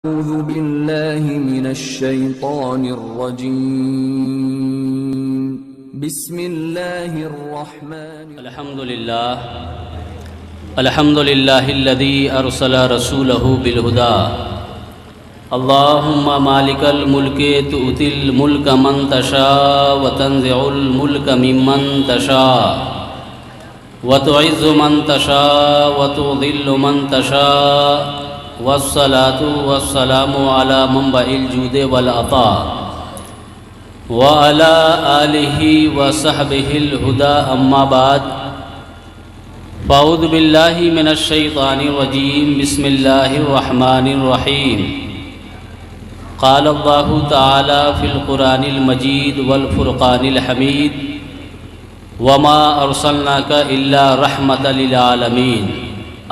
أعوذ بالله من الشيطان الرجيم بسم الله الرحمن الحمد لله الذي أرسل رسوله بالهدى اللهم مالك الملك تؤتي الملك من تشاء وتنزع الملك ممن تشاء وتعز من تشاء وتذل من تشاء والصلاة والسلام على منبع الجود والعطاء وعلى آله وصحبه الهدى أما بعد فأعوذ بالله من الشيطان الرجيم بسم الله الرحمن الرحيم قال الله تعالى في القرآن المجيد والفرقان الحميد وما أرسلناك إلا رحمة للعالمين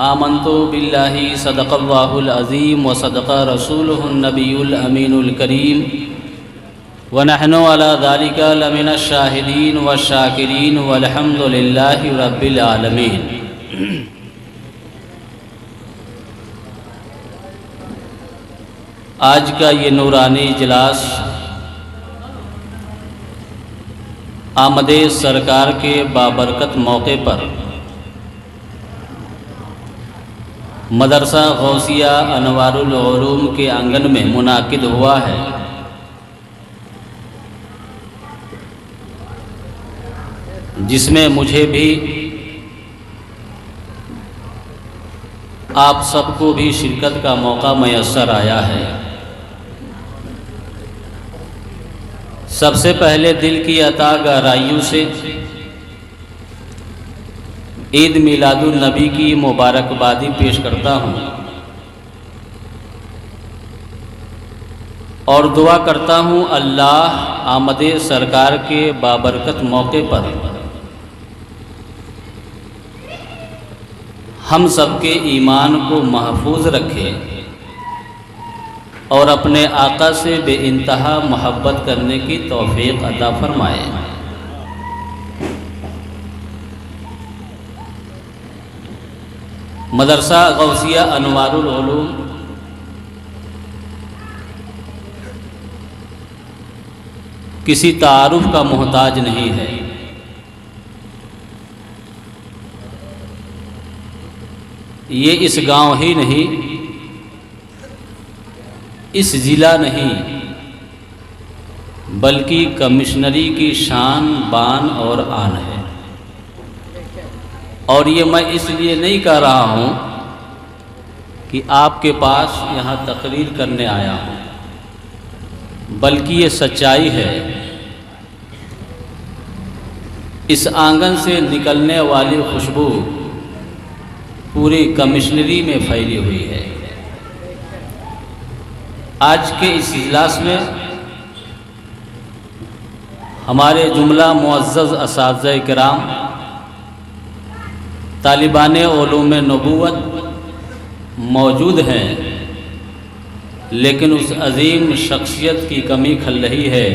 آمنت بالله صدق الله العظيم وصدق رسوله النبي الأمين الكريم ونحن على ذلك لمن الشاهدين والشاكرين والحمد لله رب العالمين۔ آج کا یہ نورانی اجلاس آمد سرکار کے بابرکت موقع پر مدرسہ غوثیہ انوار العلوم کے آنگن میں منعقد ہوا ہے۔ جس میں مجھے بھی آپ سب کو بھی شرکت کا موقع میسر آیا ہے۔ سب سے پہلے دل کی عطا گہرائیوں سے عید میلاد النبی کی مبارکبادی پیش کرتا ہوں اور دعا کرتا ہوں اللہ آمد سرکار کے بابرکت موقع پر ہم سب کے ایمان کو محفوظ رکھے اور اپنے آقا سے بے انتہا محبت کرنے کی توفیق عطا فرمائے۔ مدرسہ غوثیہ انوار العلوم کسی تعارف کا محتاج نہیں ہے۔ یہ اس گاؤں ہی نہیں، اس ضلع نہیں، بلکہ کمشنری کی شان بان اور آن ہے۔ اور یہ میں اس لیے نہیں کہہ رہا ہوں کہ آپ کے پاس یہاں تقریر کرنے آیا ہوں، بلکہ یہ سچائی ہے۔ اس آنگن سے نکلنے والی خوشبو پوری کمشنری میں پھیلی ہوئی ہے۔ آج کے اس اجلاس میں ہمارے جملہ معزز اساتذہ کرام، طالبان علوم نبوت موجود ہیں، لیکن اس عظیم شخصیت کی کمی کھل رہی ہے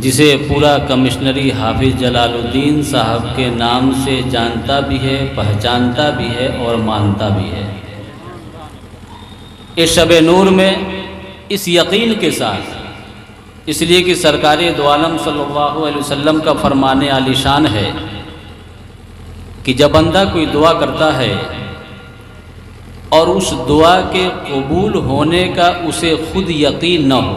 جسے پورا کمشنری حافظ جلال الدین صاحب کے نام سے جانتا بھی ہے، پہچانتا بھی ہے اور مانتا بھی ہے۔ اس شب نور میں اس یقین کے ساتھ، اس لیے کہ سرکار دو عالم صلی اللہ علیہ وسلم کا فرمان عالی شان ہے کہ جب بندہ کوئی دعا کرتا ہے اور اس دعا کے قبول ہونے کا اسے خود یقین نہ ہو،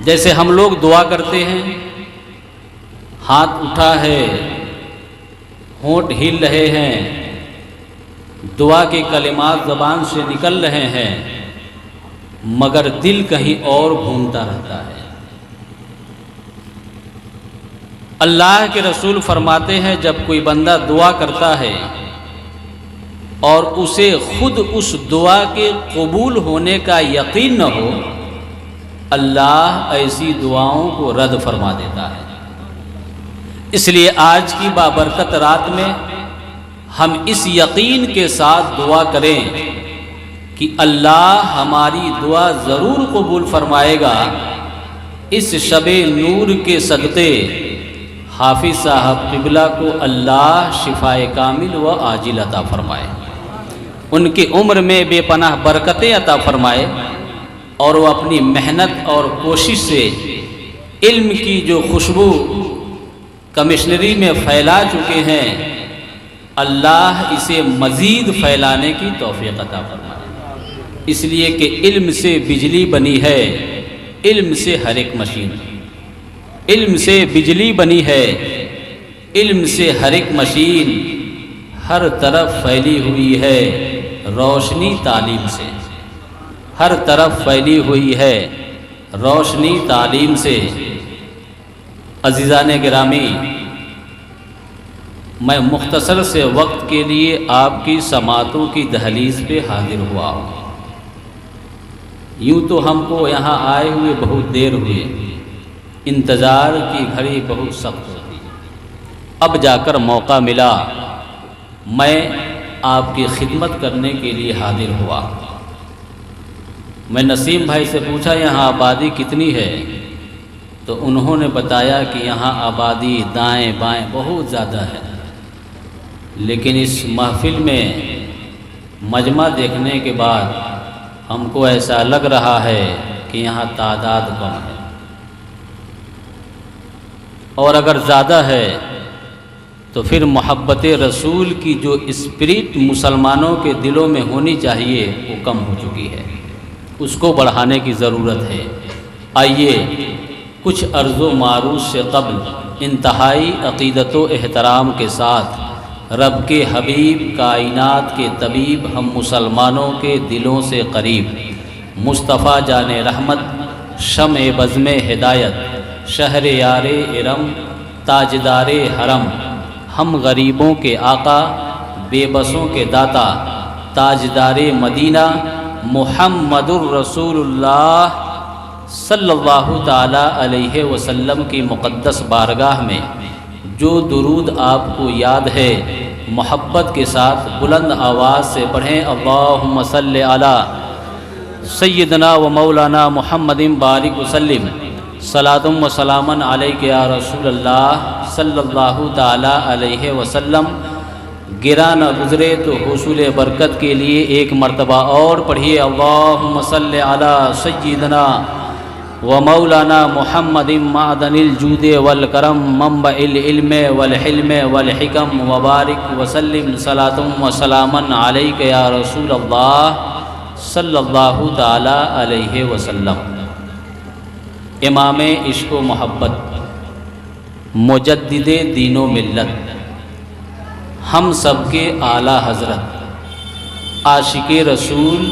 جیسے ہم لوگ دعا کرتے ہیں، ہاتھ اٹھا ہے، ہونٹ ہل رہے ہیں، دعا کے کلمات زبان سے نکل رہے ہیں، مگر دل کہیں اور گھومتا رہتا ہے۔ اللہ کے رسول فرماتے ہیں جب کوئی بندہ دعا کرتا ہے اور اسے خود اس دعا کے قبول ہونے کا یقین نہ ہو، اللہ ایسی دعاؤں کو رد فرما دیتا ہے۔ اس لیے آج کی بابرکت رات میں ہم اس یقین کے ساتھ دعا کریں کہ اللہ ہماری دعا ضرور قبول فرمائے گا۔ اس شب نور کے صدقے حافظ صاحب قبلہ کو اللہ شفائے کامل و عاجل عطا فرمائے۔ ان کی عمر میں بے پناہ برکتیں عطا فرمائے، اور وہ اپنی محنت اور کوشش سے علم کی جو خوشبو کمشنری میں پھیلا چکے ہیں، اللہ اسے مزید پھیلانے کی توفیق عطا فرمائے، اس لیے کہ علم سے بجلی بنی ہے، علم سے ہر ایک مشین، علم سے بجلی بنی ہے، علم سے ہر ایک مشین ہر طرف پھیلی ہوئی ہے روشنی تعلیم سے، ہر طرف پھیلی ہوئی ہے روشنی تعلیم سے۔ عزیزان گرامی، میں مختصر سے وقت کے لیے آپ کی سماعتوں کی دہلیز پہ حاضر ہوا ہوں۔ یوں تو ہم کو یہاں آئے ہوئے بہت دیر ہوئے، انتظار کی گھڑی بہت سخت ہوتی، اب جا کر موقع ملا، میں آپ کی خدمت کرنے کے لیے حاضر ہوا۔ میں نسیم بھائی سے پوچھا یہاں آبادی کتنی ہے، تو انہوں نے بتایا کہ یہاں آبادی دائیں بائیں بہت زیادہ ہے، لیکن اس محفل میں مجمع دیکھنے کے بعد ہم کو ایسا لگ رہا ہے کہ یہاں تعداد کم ہے، اور اگر زیادہ ہے تو پھر محبت رسول کی جو اسپرٹ مسلمانوں کے دلوں میں ہونی چاہیے وہ کم ہو چکی ہے، اس کو بڑھانے کی ضرورت ہے۔ آئیے کچھ عرض و معروض سے قبل انتہائی عقیدت و احترام کے ساتھ رب کے حبیب کائنات کے طبیب ہم مسلمانوں کے دلوں سے قریب مصطفیٰ جان رحمت شمع بزم ہدایت شہر یار ارم تاجدار حرم ہم غریبوں کے آقا بے بسوں کے داتا تاجدار مدینہ محمد الرسول اللہ صلی اللہ تعالیٰ علیہ وسلم کی مقدس بارگاہ میں جو درود آپ کو یاد ہے محبت کے ساتھ بلند آواز سے پڑھیں۔ اللہم صلی علی سیدنا و مولانا محمد بارک وسلم صلاۃ و سلاما علیک یا رسول اللہ صلی اللہ تعالیٰ علیہ وسلم۔ گرا نہ گزرے تو حصول برکت کے لیے ایک مرتبہ اور پڑھیے، اللہم صلی علی سیدنا و مولانا محمد معدن الجود والکرم منبع العلم والحلم والحکم وبارک وسلم صلاۃ و سلاما علیک یا رسول اللہ صلی اللہ تعالی علیہ وسلم۔ امام عشق و محبت مجدد دین و ملت ہم سب کے اعلیٰ حضرت عاشق رسول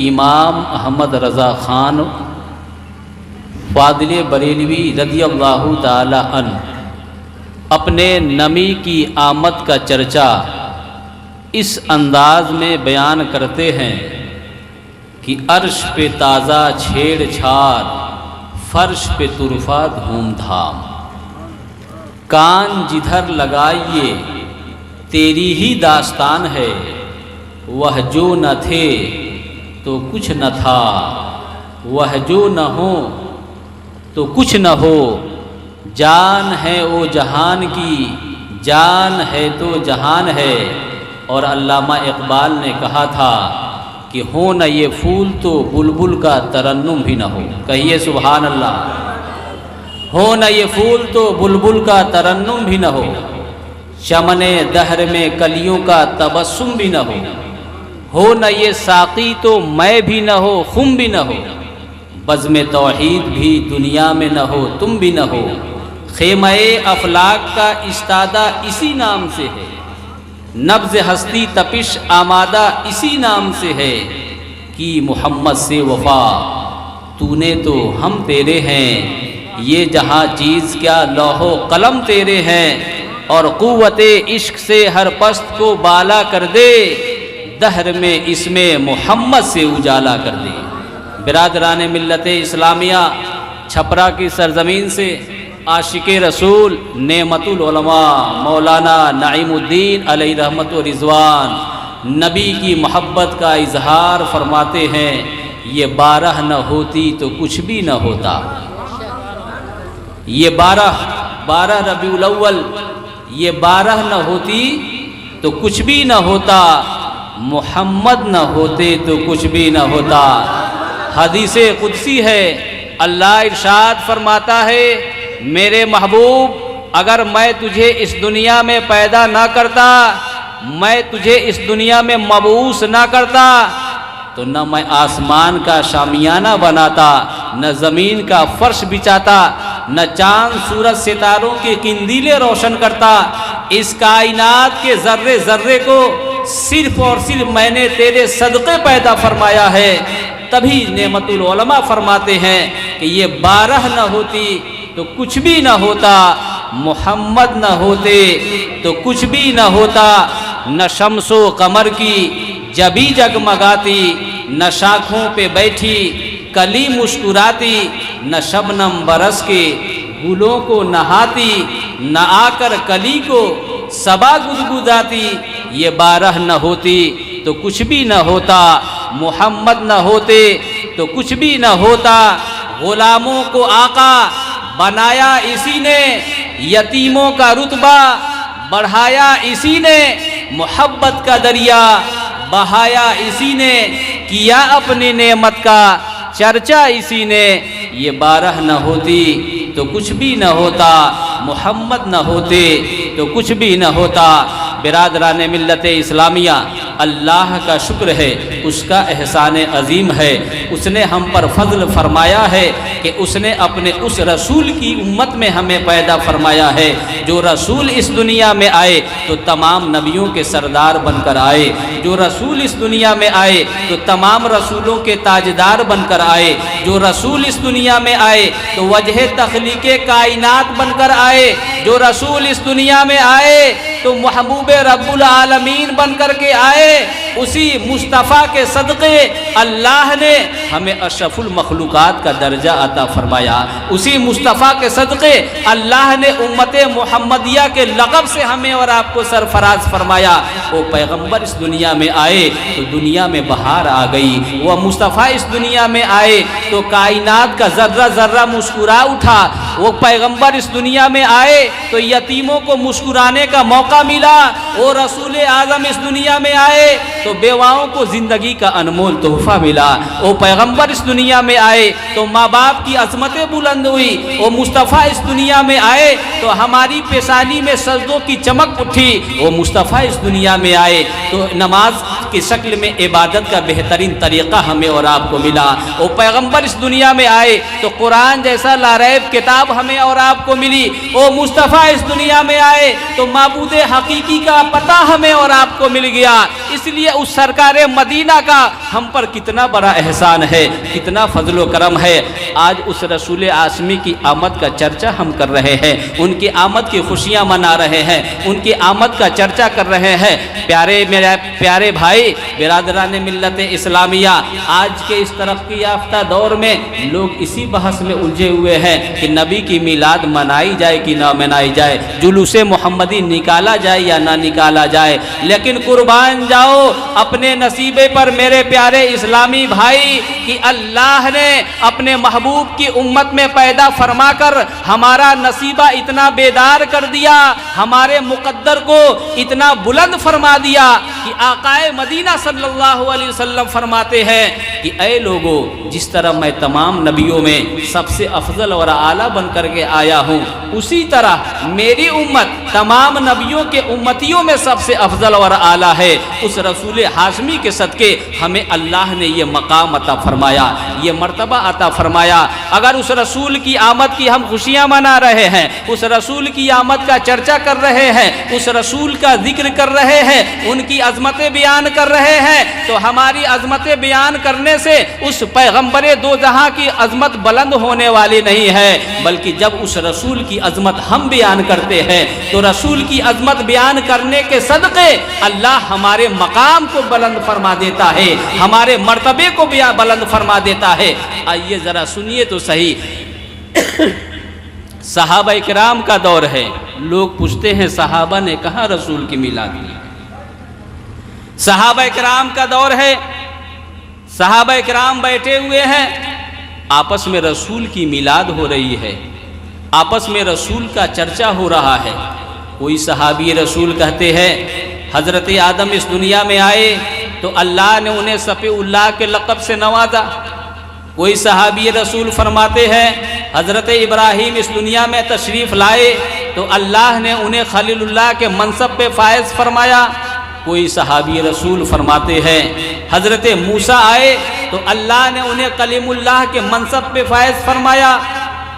امام احمد رضا خان فاضل بریلوی رضی اللہ تعالی عنہ اپنے نمی کی آمد کا چرچا اس انداز میں بیان کرتے ہیں کہ عرش پہ تازہ چھیڑ چھاڑ فرش پہ طرفہ دھوم دھام، کان جدھر لگائیے تیری ہی داستان ہے، وہ جو نہ تھے تو کچھ نہ تھا، وہ جو نہ ہو تو کچھ نہ ہو، جان ہے وہ جہان کی، جان ہے تو جہان ہے۔ اور علامہ اقبال نے کہا تھا کہ ہو نہ یہ پھول تو بلبل کا ترنم بھی نہ ہو، کہیے سبحان اللہ، ہو نہ یہ پھول تو بلبل کا ترنم بھی نہ ہو، چمن دہر میں کلیوں کا تبسم بھی نہ ہو نہ یہ ساقی تو میں بھی نہ ہو، خم بھی نہ ہو، بزم توحید بھی دنیا میں نہ ہو، تم بھی نہ ہو، خیمہ افلاک کا استادہ اسی نام سے ہے، نبض ہستی تپش آمادہ اسی نام سے ہے، کہ محمد سے وفا تو نے تو ہم تیرے ہیں، یہ جہاں چیز کیا لوح و قلم تیرے ہیں، اور قوت عشق سے ہر پست کو بالا کر دے، دہر میں اس میں محمد سے اجالا کر دے۔ برادران ملت اسلامیہ، چھپرا کی سرزمین سے عاشق رسول نعمت العلماء مولانا نعیم الدین علیہ رحمت و رضوان نبی کی محبت کا اظہار فرماتے ہیں، یہ 12 نہ ہوتی تو کچھ بھی نہ ہوتا، یہ 12 ربیع الاول، یہ 12 نہ ہوتی تو کچھ بھی نہ ہوتا، محمد نہ ہوتے تو کچھ بھی نہ ہوتا۔ حدیث قدسی ہے، اللہ ارشاد فرماتا ہے میرے محبوب اگر میں تجھے اس دنیا میں پیدا نہ کرتا، میں تجھے اس دنیا میں مبعوث نہ کرتا تو نہ میں آسمان کا شامیانہ بناتا، نہ زمین کا فرش بچھاتا، نہ چاند سورج ستاروں کے قندیلیں روشن کرتا۔ اس کائنات کے ذرے ذرے کو صرف اور صرف میں نے تیرے صدقے پیدا فرمایا ہے۔ تبھی نعمت العلماء فرماتے ہیں کہ یہ 12 نہ ہوتی تو کچھ بھی نہ ہوتا، محمد نہ ہوتے تو کچھ بھی نہ ہوتا۔ نہ شمس و قمر کی جبی جگمگاتی، نہ شاخوں پہ بیٹھی کلی مسکراتی، نہ شبنم برس کے گلوں کو نہاتی، نہ آ کر کلی کو صبا گدگداتی۔ یہ 12 نہ ہوتی تو کچھ بھی نہ ہوتا، محمد نہ ہوتے تو کچھ بھی نہ ہوتا۔ غلاموں کو آقا بنایا اسی نے، یتیموں کا رتبہ بڑھایا اسی نے، محبت کا دریا بہایا اسی نے، کیا اپنی نعمت کا چرچا اسی نے۔ یہ 12 نہ ہوتی تو کچھ بھی نہ ہوتا، محمد نہ ہوتے تو کچھ بھی نہ ہوتا۔ برادران ملت اسلامیہ، اللہ کا شکر ہے، اس کا احسان عظیم ہے، اس نے ہم پر فضل فرمایا ہے کہ اس نے اپنے اس رسول کی امت میں ہمیں پیدا فرمایا ہے۔ جو رسول اس دنیا میں آئے تو تمام نبیوں کے سردار بن کر آئے، جو رسول اس دنیا میں آئے تو تمام رسولوں کے تاجدار بن کر آئے، جو رسول اس دنیا میں آئے تو وجہ تخلیق کائنات بن کر آئے، جو رسول اس دنیا میں آئے تو محبوب رب العالمین بن کر کے آئے۔ اسی مصطفیٰ کے صدقے اللہ نے ہمیں اشرف المخلوقات کا درجہ عطا فرمایا، اسی مصطفیٰ کے صدقے اللہ نے امت محمدیہ کے لقب سے ہمیں اور آپ کو سرفراز فرمایا۔ وہ پیغمبر اس دنیا میں آئے تو دنیا میں بہار آ گئی، وہ مصطفیٰ اس دنیا میں آئے تو کائنات کا ذرہ ذرہ مسکرا اٹھا، وہ پیغمبر اس دنیا میں آئے تو یتیموں کو مسکرانے کا موقع ملا، وہ رسول اعظم اس دنیا میں آئے تو بیواؤں کو زندگی کا انمول تحفہ ملا، وہ پیغمبر اس دنیا میں آئے تو ماں باپ کی عظمتیں بلند ہوئی، وہ مصطفیٰ اس دنیا میں آئے تو ہماری پیشانی میں سجدوں کی چمک اٹھی، وہ مصطفیٰ اس دنیا میں آئے تو نماز کی شکل میں عبادت کا بہترین طریقہ ہمیں اور آپ کو ملا، وہ پیغمبر اس دنیا میں آئے تو قرآن جیسا لاریب کتاب ہمیں اور آپ کو ملی، وہ مصطفیٰ اس دنیا میں آئے تو معبود حقیقی کا پتہ ہمیں اور آپ کو مل گیا۔ اس لیے اس سرکار مدینہ کا ہم پر کتنا بڑا احسان ہے، کتنا فضل و کرم ہے۔ آج اس رسول آسمی کی آمد کا چرچا ہم کر رہے ہیں، ان کی آمد کی خوشیاں منا رہے ہیں، ان کی آمد کا چرچا کر رہے ہیں۔ میرے پیارے بھائی، برادران ملت اسلامیہ، آج کے اس ترقی یافتہ دور میں لوگ اسی بحث میں الجھے ہوئے ہیں کہ نبی کی میلاد منائی جائے کہ نہ منائی جائے، جلوس محمدی نکالا جائے یا نہ نکالا جائے۔ لیکن قربان جاؤ اپنے نصیبے پر میرے پیارے اسلامی بھائی کہ اللہ نے اپنے محبوب کی امت میں پیدا فرما کر ہمارا نصیبہ اتنا بیدار کر دیا، ہمارے مقدر کو اتنا بلند فرما دیا کہ آقائے مدینہ صلی اللہ علیہ وسلم فرماتے ہیں کہ اے لوگو، جس طرح میں تمام نبیوں میں سب سے افضل اور اعلیٰ بن کر کے آیا ہوں، اسی طرح میری امت تمام نبیوں کے امتیوں میں سب سے افضل اور اعلیٰ ہے۔ اس رسول ہاشمی کے صدقے ہمیں اللہ نے یہ مقام عطا فرمایا، یہ مرتبہ عطا فرمایا۔ اگر اس رسول کی آمد کی ہم خوشیاں منا رہے ہیں، اس رسول کی آمد کا چرچا کر رہے ہیں، اس رسول کا ذکر کر رہے ہیں، ان کی عظمتیں بیان کر رہے ہیں، تو ہماری عظمتیں بیان کرنے سے اس پیغمبر دو جہاں کی عظمت بلند ہونے والی نہیں ہے، بلکہ جب اس رسول کی عظمت ہم بیان کرتے ہیں تو رسول کی عظمت بیان کرنے کے صدقے اللہ ہمارے مقام کو بلند فرما دیتا ہے، ہمارے مرتبے کو بھی بلند فرما دیتا ہے۔ آئیے ذرا سنیے تو صحیح، صحابہ اکرام کا دور ہے، لوگ پوچھتے ہیں صحابہ نے کہاں رسول کی میلاد کی؟ صحابہ اکرام کا دور ہے، صحابہ اکرام بیٹھے ہوئے ہیں، آپس میں رسول کی میلاد ہو رہی ہے، آپس میں رسول کا چرچا ہو رہا ہے۔ کوئی صحابی رسول کہتے ہیں حضرت آدم اس دنیا میں آئے تو اللہ نے انہیں صفی اللہ کے لقب سے نوازا۔ کوئی صحابی رسول فرماتے ہیں حضرت ابراہیم اس دنیا میں تشریف لائے تو اللہ نے انہیں خلیل اللہ کے منصب پہ فائز فرمایا۔ کوئی صحابی رسول فرماتے ہیں حضرت موسیٰ آئے تو اللہ نے انہیں کلیم اللہ کے منصب پہ فائز فرمایا۔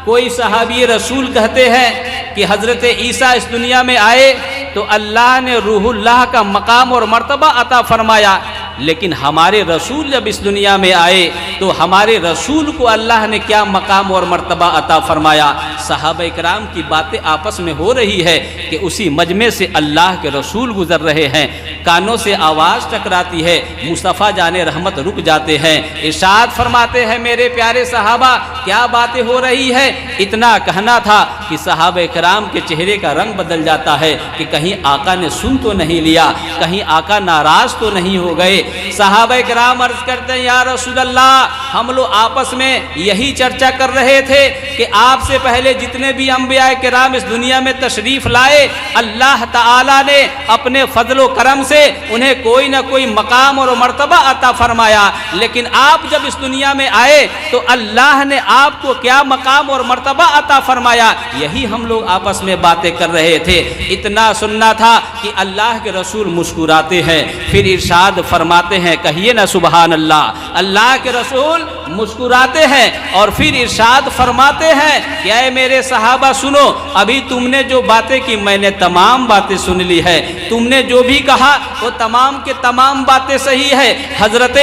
کوئی صحابی رسول کہتے ہیں کہ حضرت عیسیٰ اس دنیا میں آئے تو اللہ نے روح اللہ کا مقام اور مرتبہ عطا فرمایا۔ لیکن ہمارے رسول جب اس دنیا میں آئے تو ہمارے رسول کو اللہ نے کیا مقام اور مرتبہ عطا فرمایا؟ صحابہ اکرام کی باتیں آپس میں ہو رہی ہے کہ اسی مجمع سے اللہ کے رسول گزر رہے ہیں، کانوں سے آواز ٹکراتی ہے، مصطفیٰ جان رحمت رک جاتے ہیں، ارشاد فرماتے ہیں میرے پیارے صحابہ کیا باتیں ہو رہی ہے؟ اتنا کہنا تھا کہ صحابہ اکرام کے چہرے کا رنگ بدل جاتا ہے کہ کہیں آقا نے سن تو نہیں لیا، کہیں آقا ناراض تو نہیں ہو گئے۔ صحابہ اکرام عرض کرتے ہیں یا رسول اللہ ہم لوگ آپس میں یہی چرچا کر رہے تھے کہ آپ سے پہلے جتنے بھی انبیاء کرام اس دنیا میں تشریف لائے اللہ تعالیٰ نے اپنے فضل و کرم سے انہیں کوئی نہ کوئی مقام اور مرتبہ عطا فرمایا، لیکن آپ جب اس دنیا میں آئے تو اللہ نے آپ کو کیا مقام اور مرتبہ عطا فرمایا؟ یہی ہم لوگ آپس میں باتیں کر رہے تھے۔ اتنا سننا تھا کہ اللہ کے رسول مسکراتے ہیں، پھر ارشاد فرماتے ہیں کہیے نا سبحان اللہ، اللہ کے رسول مسکراتے ہیں اور پھر ارشاد فرماتے ہیں کہ اے میرے صحابہ سنو، ابھی تم نے جو باتیں کی میں نے تمام باتیں سن لی ہے، تم نے جو بھی کہا وہ تمام کے تمام باتیں صحیح ہے۔ حضرت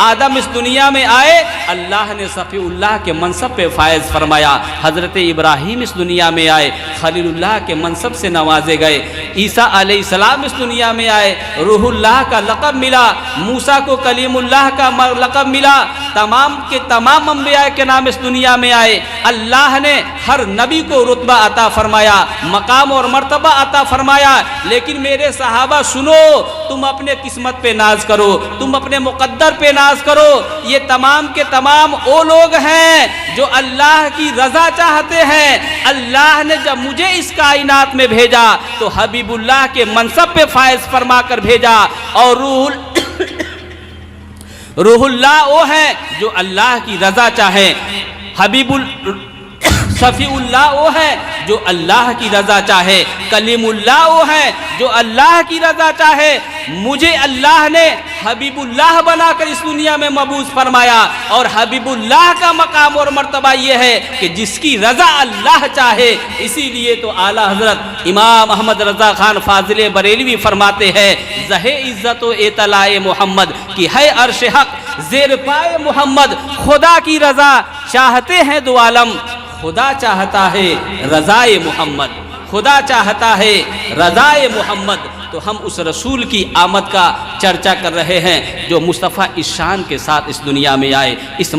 آدم اس دنیا میں آئے اللہ نے صفی اللہ کے منصب پہ فائز فرمایا، حضرت ابراہیم اس دنیا میں آئے خلیل اللہ کے منصب سے نوازے گئے، عیسیٰ علیہ السلام اس دنیا میں آئے روح اللہ کا لقب ملا، موسیٰ کو کلیم اللہ کا لقب ملا، تمام کے تمام انبیاء کے نام اس دنیا میں آئے، اللہ نے ہر نبی کو رتبہ عطا فرمایا، مقام اور مرتبہ عطا فرمایا۔ لیکن میرے صحابہ سنو، تم اپنے قسمت پہ ناز کرو، تم اپنے مقدر پہ ناز کرو، یہ تمام کے تمام وہ لوگ ہیں جو اللہ کی رضا چاہتے ہیں۔ اللہ نے جب مجھے اس کائنات میں بھیجا تو حبیب اللہ کے منصب پہ فائز فرما کر بھیجا، اور روح اللہ وہ ہے جو اللہ کی رضا چاہے، صفی اللہ وہ ہے جو اللہ کی رضا چاہے، کلیم اللہ وہ ہے جو اللہ کی رضا چاہے۔ مجھے اللہ نے حبیب اللہ بنا کر اس دنیا میں مبعوث فرمایا، اور حبیب اللہ کا مقام اور مرتبہ یہ ہے کہ جس کی رضا اللہ چاہے۔ اسی لیے تو اعلیٰ حضرت امام احمد رضا خان فاضل بریلوی فرماتے ہیں زہ عزت و اطلاع محمد کی ہے عرش حق زیر پائے محمد، خدا کی رضا چاہتے ہیں دو عالم، خدا چاہتا ہے رضائے محمد، خدا چاہتا ہے رضائے محمد۔ تو ہم اس رسول کی آمد کا چرچا کر رہے ہیں جو مصطفیٰ اس شان کے ساتھ اس دنیا میں آئے، اس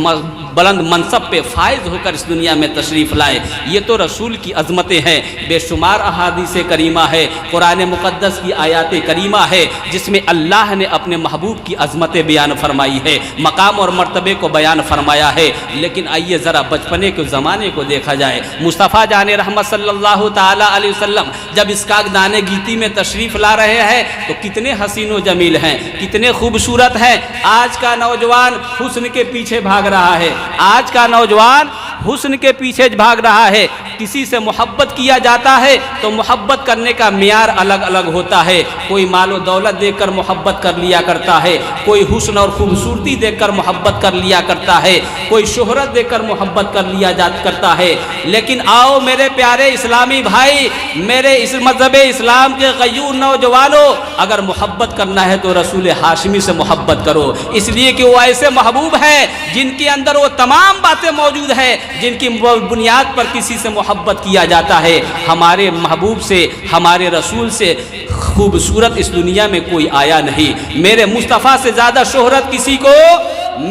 بلند منصب پہ فائز ہو کر اس دنیا میں تشریف لائے۔ یہ تو رسول کی عظمتیں ہیں، بے شمار احادیث کریمہ ہے، قرآن مقدس کی آیات کریمہ ہے جس میں اللہ نے اپنے محبوب کی عظمتیں بیان فرمائی ہے، مقام اور مرتبے کو بیان فرمایا ہے۔ لیکن آئیے ذرا بچپنے کے زمانے کو دیکھا جائے، مصطفیٰ جان رحمت صلی اللہ تعالیٰ علیہ وسلم جب اس کاغدان گیتی میں تشریف لا رہے ہیں تو کتنے حسین و جمیل ہیں، کتنے خوبصورت ہیں۔ آج کا نوجوان حسن کے پیچھے بھاگ رہا ہے، آج کا نوجوان حسن کے پیچھے بھاگ رہا ہے۔ کسی سے محبت کیا جاتا ہے تو محبت کرنے کا معیار الگ الگ ہوتا ہے، کوئی مال و دولت دیکھ کر محبت کر لیا کرتا ہے، کوئی حسن اور خوبصورتی دیکھ کر محبت کر لیا کرتا ہے، کوئی شہرت دیکھ کر محبت کر لیا کرتا ہے۔ لیکن آؤ میرے پیارے اسلامی بھائی، میرے اس مذہب اسلام کے غیور نوجوانوں، اگر محبت کرنا ہے تو رسول ہاشمی سے محبت کرو، اس لیے کہ وہ ایسے محبوب ہیں جن کے اندر وہ تمام باتیں موجود ہیں جن کی بنیاد پر کسی سے محبت کیا جاتا ہے۔ ہمارے محبوب سے، ہمارے رسول سے خوبصورت اس دنیا میں کوئی آیا نہیں، میرے مصطفیٰ سے زیادہ شہرت کسی کو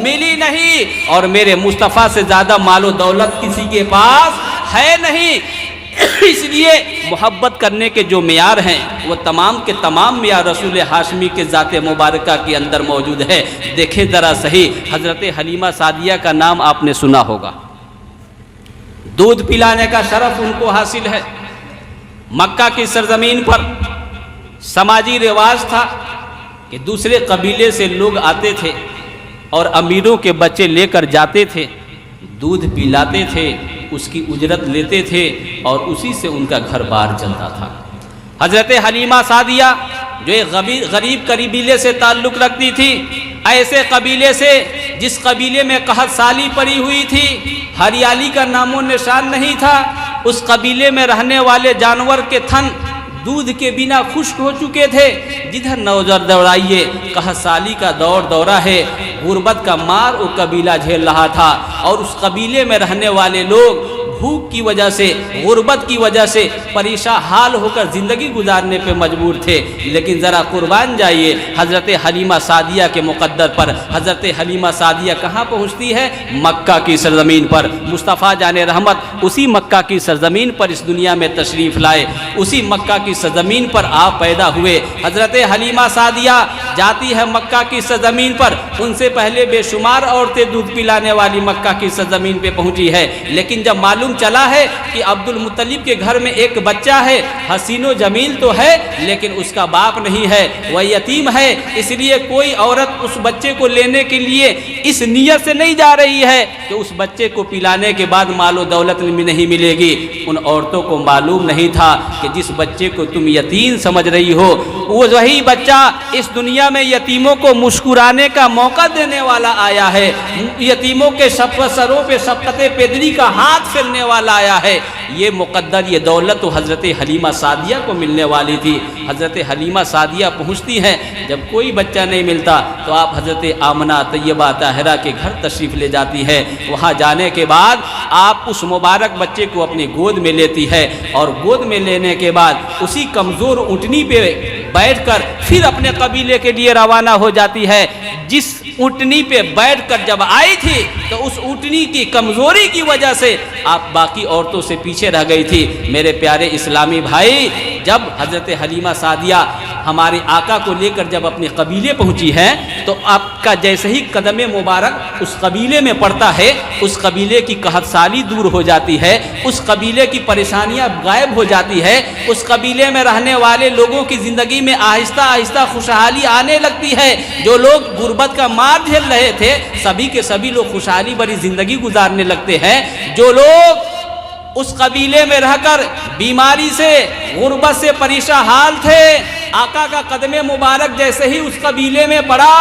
ملی نہیں، اور میرے مصطفیٰ سے زیادہ مال و دولت کسی کے پاس ہے نہیں۔ اس لیے محبت کرنے کے جو معیار ہیں وہ تمام کے تمام معیار رسول ہاشمی کے ذات مبارکہ کے اندر موجود ہے۔ دیکھیں ذرا صحیح، حضرت حلیمہ سعدیہ کا نام آپ نے سنا ہوگا، دودھ پلانے کا شرف ان کو حاصل ہے۔ مکہ کی سرزمین پر سماجی رواج تھا کہ دوسرے قبیلے سے لوگ آتے تھے اور امیروں کے بچے لے کر جاتے تھے، دودھ پلاتے تھے، اس کی اجرت لیتے تھے اور اسی سے ان کا گھر بار چلتا تھا۔ حضرت حلیمہ سعدیہ جو ایک غریب قبیلے سے تعلق رکھتی تھی، ایسے قبیلے سے جس قبیلے میں قحط سالی پڑی ہوئی تھی، ہریالی کا نام و نشان نہیں تھا، اس قبیلے میں رہنے والے جانور کے تھن دودھ کے بنا خشک ہو چکے تھے، جدھر نظر دوڑائیے قحط سالی کا دورہ ہے، غربت کا مار وہ قبیلہ جھیل رہا تھا، اور اس قبیلے میں رہنے والے لوگ بھوک کی وجہ سے، غربت کی وجہ سے پریشان حال ہو کر زندگی گزارنے پہ مجبور تھے۔ لیکن ذرا قربان جائیے حضرت حلیمہ سعدیہ کے مقدر پر۔ حضرت حلیمہ سعدیہ کہاں پہنچتی ہے؟ مکہ کی سرزمین پر۔ مصطفیٰ جان رحمت اسی مکہ کی سرزمین پر اس دنیا میں تشریف لائے، اسی مکہ کی سرزمین پر آپ پیدا ہوئے۔ حضرت حلیمہ سعدیہ جاتی ہے مکہ کی سرزمین پر، ان سے پہلے بے شمار عورتیں دودھ پلانے والی مکہ کی سرزمین پہ پہنچی ہے، لیکن جب معلوم چلا ہے کہ عبد المطلب کے گھر میں ایک بچہ ہے، حسین و جمیل تو ہے لیکن اس کا باپ نہیں ہے، وہ یتیم ہے، اس لیے کوئی عورت اس بچے کو لینے کے لیے اس نیت سے نہیں جا رہی ہے کہ اس بچے کو پلانے کے بعد مال و دولت نہیں ملے گی۔ ان عورتوں کو معلوم نہیں تھا کہ جس بچے کو تم یتیم سمجھ رہی ہو، وہ وہی بچہ اس دنیا میں یتیموں کو مسکرانے کا موقع دینے والا آیا ہے، یتیموں کے سروں پہ شفقت پدری کا ہاتھ پھیرنے والا آیا ہے۔ یہ مقدر، یہ دولت تو حضرت حلیمہ سعدیہ کو ملنے والی تھی۔ حضرت حلیمہ سعدیہ پہنچتی ہیں، جب کوئی بچہ نہیں ملتا تو آپ حضرت آمنہ طیبہ طاہرہ کے گھر تشریف لے جاتی ہے۔ وہاں جانے کے بعد آپ اس مبارک بچے کو اپنی گود میں لیتی ہے، اور گود میں لینے کے بعد اسی کمزور اونٹنی پہ بیٹھ کر پھر اپنے قبیلے کے لیے روانہ ہو جاتی ہے۔ جس اونٹنی پہ بیٹھ کر جب آئی تھی تو اس اونٹنی کی کمزوری کی وجہ سے آپ باقی عورتوں سے پیچھے رہ گئی تھی۔ میرے پیارے اسلامی بھائی، جب حضرت حلیمہ سعدیہ ہمارے آقا کو لے کر جب اپنے قبیلے پہنچی ہے تو آپ کا جیسے ہی قدم مبارک اس قبیلے میں پڑتا ہے، اس قبیلے کی قحط سالی دور ہو جاتی ہے، اس قبیلے کی پریشانیاں غائب ہو جاتی ہے، اس قبیلے میں رہنے والے لوگوں کی زندگی میں آہستہ آہستہ خوشحالی آنے لگتی ہے۔ جو لوگ غربت کا مار جھیل رہے تھے، سبھی کے سبھی لوگ خوشحالی بھری زندگی گزارنے لگتے ہیں۔ جو لوگ اس قبیلے میں رہ کر بیماری سے، غربت سے پریشان حال تھے، آقا کا قدم مبارک جیسے ہی اس قبیلے میں پڑا،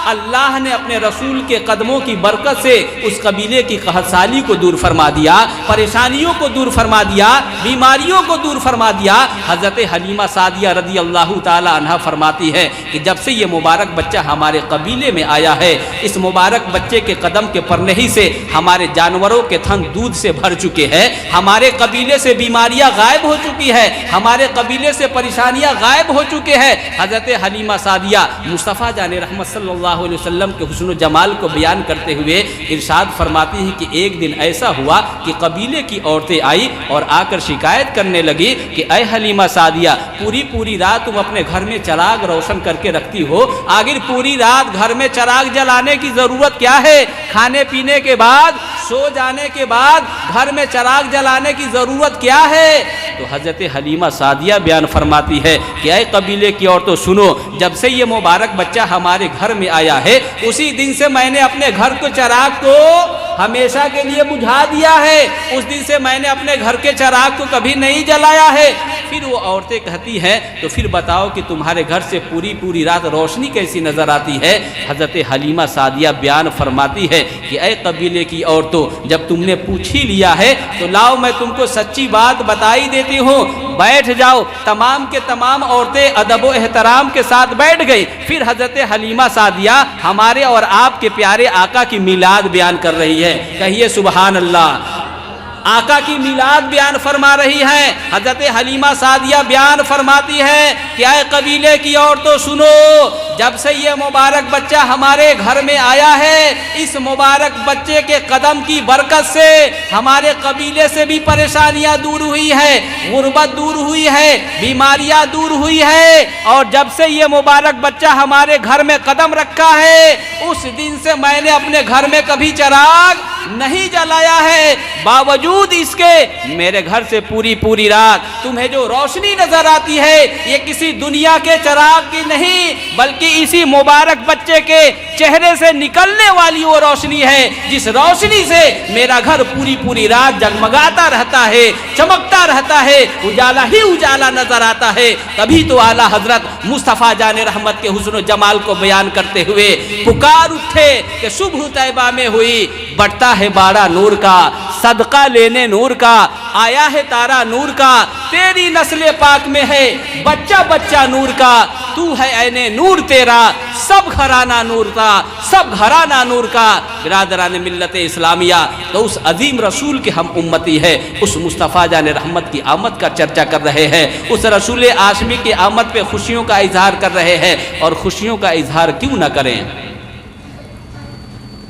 اللہ نے اپنے رسول کے قدموں کی برکت سے اس قبیلے کی قحط سالی کو دور فرما دیا، پریشانیوں کو دور فرما دیا، بیماریوں کو دور فرما دیا۔ حضرت حلیمہ سعدیہ رضی اللہ تعالی عنہا فرماتی ہے کہ جب سے یہ مبارک بچہ ہمارے قبیلے میں آیا ہے، اس مبارک بچے کے قدم کے پرنے ہی سے ہمارے جانوروں کے تھن دودھ سے بھر چکے ہیں، ہمارے قبیلے سے بیماریاں غائب ہو چکی ہے، ہمارے قبیلے سے پریشانیاں غائب ہو چکے ہیں۔ حضرت حلیمہ سعدیہ مصطفیٰ جان رحمت صلی اللہ علیہ وسلم کے حسن و جمال کو بیان کرتے ہوئے ارشاد فرماتی ہیں کہ ایک دن ایسا ہوا کہ قبیلے کی عورتیں آئی اور آ کر شکایت کرنے لگی کہ اے حلیمہ سعدیہ، پوری رات تم اپنے گھر میں چراغ روشن کر کے رکھتی ہو، آخر پوری رات گھر میں چراغ جلانے کی ضرورت کیا ہے؟ کھانے پینے کے بعد، سو جانے کے بعد گھر میں چراغ جلانے کی ضرورت کیا ہے؟ تو حضرت حلیمہ سعدیہ بیان فرماتی ہے کہ اے قبیلے کی عورتوں سنو، جب سے یہ مبارک بچہ ہمارے گھر میں آیا ہے، اسی دن سے میں نے اپنے گھر کو چراغ کو ہمیشہ کے لیے بجھا دیا ہے، اس دن سے میں نے اپنے گھر کے چراغ کو کبھی نہیں جلایا ہے۔ پھر وہ عورتیں کہتی ہیں تو پھر بتاؤ کہ تمہارے گھر سے پوری رات روشنی کیسی نظر آتی ہے؟ حضرت حلیمہ سعدیہ بیان فرماتی ہے کہ اے قبیلے کی عورتوں، جب تم نے پوچھ ہی لیا ہے تو لاؤ میں تم کو سچی بات بتائی دیتی ہوں، بیٹھ جاؤ۔ تمام کے تمام عورتیں ادب و احترام کے ساتھ بیٹھ گئی۔ پھر حضرت حلیمہ سعدیہ ہمارے اور آپ کے پیارے آقا کی میلاد بیان کر رہی ہے، کہیے سبحان اللہ۔ آقا کی میلاد بیان فرما رہی ہے۔ حضرت حلیمہ سعدیہ بیان فرماتی ہے کہ اے قبیلے کی عورتوں سنو، جب سے یہ مبارک بچہ ہمارے گھر میں آیا ہے، اس مبارک بچے کے قدم کی برکت سے ہمارے قبیلے سے بھی پریشانیاں دور ہوئی ہے، غربت دور ہوئی ہے، بیماریاں دور ہوئی ہے، اور جب سے یہ مبارک بچہ ہمارے گھر میں قدم رکھا ہے، اس دن سے میں نے اپنے گھر میں کبھی چراغ نہیں جلایا ہے۔ باوجود اس کے میرے گھر سے پوری رات تمہیں جو روشنی نظر آتی ہے، یہ کسی دنیا کے چراغ کی نہیں بلکہ کہ اسی مبارک بچے کے چہرے سے نکلنے والی وہ روشنی ہے جس روشنی سے میرا گھر پوری پوری رات جگمگاتا رہتا ہے، چمکتا رہتا ہے، اجالا ہی اجالا نظر آتا ہے۔ تبھی تو اعلیٰ حضرت مصطفیٰ جان رحمت کے حسن و جمال کو بیان کرتے ہوئے پکار اٹھے کہ صبح طیبہ میں ہوئی، بڑھتا ہے باڑا نور کا، صدقہ لینے نور کا، آیا ہے تارا نور کا، تیری نسل پاک میں ہے بچہ بچہ نور کا، تو ہے عین نور تیرا، سب گھرانہ نور کا، سب گھرانہ نور کا۔ برادران ملت اسلامیہ، تو اس عظیم رسول کے ہم امتی ہے، اس مصطفیٰ جان رحمت کی آمد کا چرچا کر رہے ہیں، اس رسول ہاشمی کی آمد پہ خوشیوں کا اظہار کر رہے ہیں، اور خوشیوں کا اظہار کیوں نہ کریں؟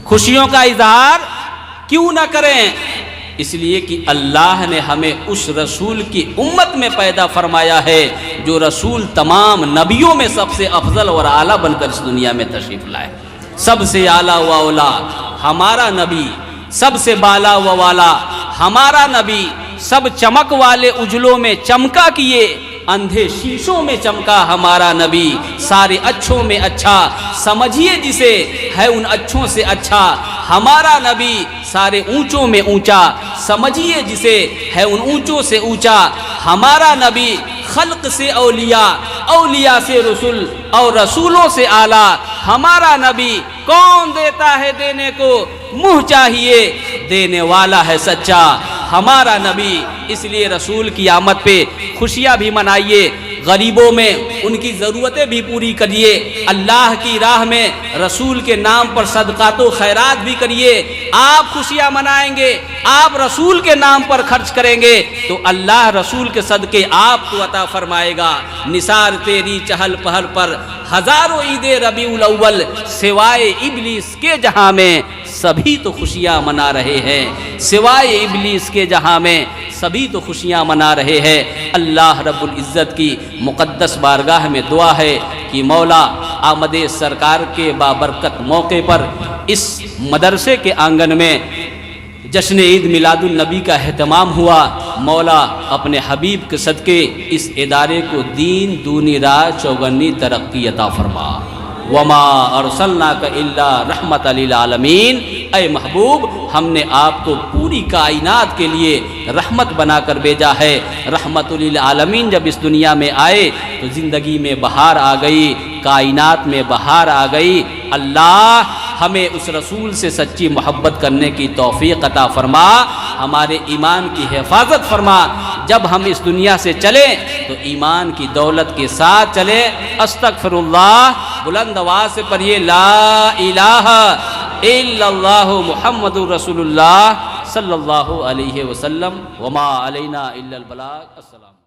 خوشیوں کا اظہار کیوں نہ کریں؟ اس لیے کہ اللہ نے ہمیں اس رسول کی امت میں پیدا فرمایا ہے جو رسول تمام نبیوں میں سب سے افضل اور اعلیٰ بن کر اس دنیا میں تشریف لائے۔ سب سے اعلیٰ و اولا ہمارا نبی، سب سے بالا و والا ہمارا نبی، سب چمک والے اجلوں میں چمکا کیے، اندھے شیشوں میں چمکا ہمارا نبی، سارے اچھوں میں اچھا، سمجھیے جسے ہے ان اچھوں سے اچھا ہمارا نبی، سارے اونچوں میں اونچا، سمجھیے جسے ہے ان اونچوں سے اونچا ہمارا نبی، خلق سے اولیاء، اولیاء سے رسول، اور رسولوں سے اعلیٰ ہمارا نبی۔ کون دیتا ہے دینے کو منہ چاہیے، دینے والا ہے سچا ہمارا نبی۔ اس لیے رسول کی آمد پہ خوشیاں بھی منائیے، غریبوں میں ان کی ضرورتیں بھی پوری کریے، اللہ کی راہ میں رسول کے نام پر صدقات و خیرات بھی کریے۔ آپ خوشیاں منائیں گے، آپ رسول کے نام پر خرچ کریں گے تو اللہ رسول کے صدقے آپ کو عطا فرمائے گا۔ نثار تیری چہل پہل پر ہزاروں عید ربیع الاول، سوائے ابلیس کے جہاں میں سبھی تو خوشیاں منا رہے ہیں، سوائے ابلیس کے جہاں میں سبھی تو خوشیاں منا رہے ہیں۔ اللہ رب العزت کی مقدس بارگاہ میں دعا ہے کہ مولا آمد سرکار کے بابرکت موقع پر اس مدرسے کے آنگن میں جشن عید میلاد النبی کا اہتمام ہوا، مولا اپنے حبیب کے صدقے اس ادارے کو دین دونی رات چوگنی ترقی عطا فرما۔ وما ارسلناک الا رحمت للعالمین، اے محبوب ہم نے آپ کو پوری کائنات کے لیے رحمت بنا کر بھیجا ہے۔ رحمت للعالمین جب اس دنیا میں آئے تو زندگی میں بہار آ گئی، کائنات میں بہار آ گئی۔ اللہ ہمیں اس رسول سے سچی محبت کرنے کی توفیق عطا فرما، ہمارے ایمان کی حفاظت فرما۔ جب ہم اس دنیا سے چلیں تو ایمان کی دولت کے ساتھ چلیں۔ استغفر اللہ، بلند آواز سے پڑھیے، لا الہ الا اللہ محمد رسول اللہ صلی اللہ علیہ وسلم، وما علینا الا البلاغ۔ السلام۔